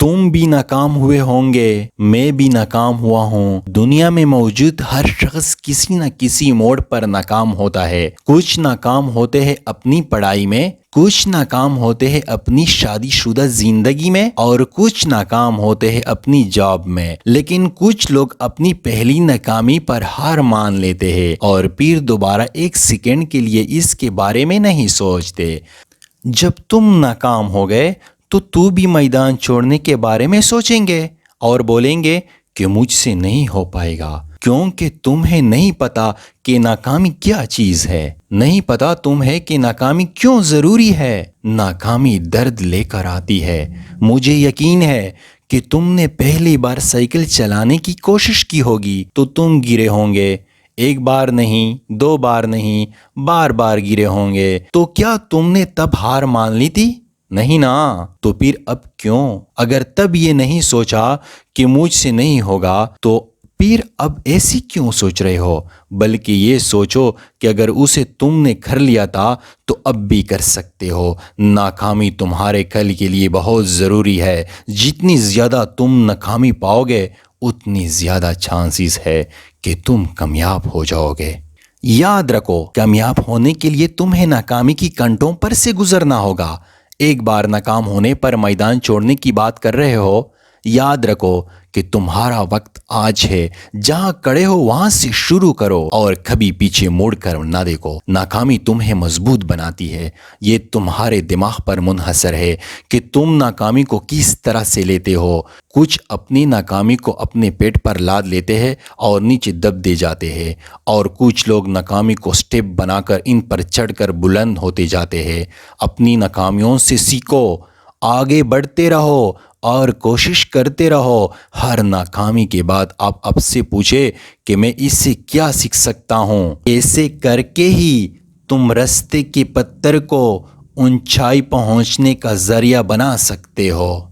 तुम भी नाकाम हुए होंगे, मैं भी नाकाम हुआ हूँ। दुनिया में मौजूद हर शख्स किसी न किसी मोड़ पर नाकाम होता है। कुछ नाकाम होते हैं अपनी पढ़ाई में, कुछ नाकाम होते हैं अपनी शादीशुदा जिंदगी में, और कुछ नाकाम होते हैं अपनी जॉब में। लेकिन कुछ लोग अपनी पहली नाकामी पर हार मान लेते हैं और फिर दोबारा एक सेकंड के लिए इसके बारे में नहीं सोचते। जब तुम नाकाम हो गए तो तू भी मैदान छोड़ने के बारे में सोचेंगे और बोलेंगे कि मुझसे नहीं हो पाएगा, क्योंकि तुम्हें नहीं पता कि नाकामी क्या चीज़ है। नहीं पता तुम्हें कि नाकामी क्यों ज़रूरी है। नाकामी दर्द लेकर आती है। मुझे यकीन है कि तुमने पहली बार साइकिल चलाने की कोशिश की होगी तो तुम गिरे होंगे। एक बार नहीं, दो बार नहीं, बार बार गिरे होंगे। तो क्या तुमने तब हार मान ली थी? नहीं ना। तो फिर अब क्यों? अगर तब ये नहीं सोचा कि मुझसे नहीं होगा तो फिर अब ऐसी क्यों सोच रहे हो? बल्कि ये सोचो कि अगर उसे तुमने कर लिया था तो अब भी कर सकते हो। नाकामी तुम्हारे कल के लिए बहुत ज़रूरी है। जितनी ज़्यादा तुम नाकामी पाओगे उतनी ज़्यादा चांसेस है कि तुम कामयाब हो जाओगे। याद रखो, कामयाब होने के लिए तुम्हें नाकामी की कंटों पर से गुजरना होगा। एक बार नाकाम होने पर मैदान छोड़ने की बात कर रहे हो? याद रखो कि तुम्हारा वक्त आज है। जहां खड़े हो वहां से शुरू करो और कभी पीछे मुड़ कर ना देखो। नाकामी तुम्हें मजबूत बनाती है। ये तुम्हारे दिमाग पर मुनहसर है कि तुम नाकामी को किस तरह से लेते हो। कुछ अपनी नाकामी को अपने पेट पर लाद लेते हैं और नीचे दब दे जाते हैं, और कुछ लोग नाकामी को स्टेप बनाकर इन पर चढ़कर बुलंद होते जाते हैं। अपनी नाकामियों से सीखो, आगे बढ़ते रहो और कोशिश करते रहो। हर नाकामी के बाद आप आपसे पूछे कि मैं इससे क्या सीख सकता हूँ। ऐसे करके ही तुम रास्ते के पत्थर को ऊंचाई पहुँचने का जरिया बना सकते हो।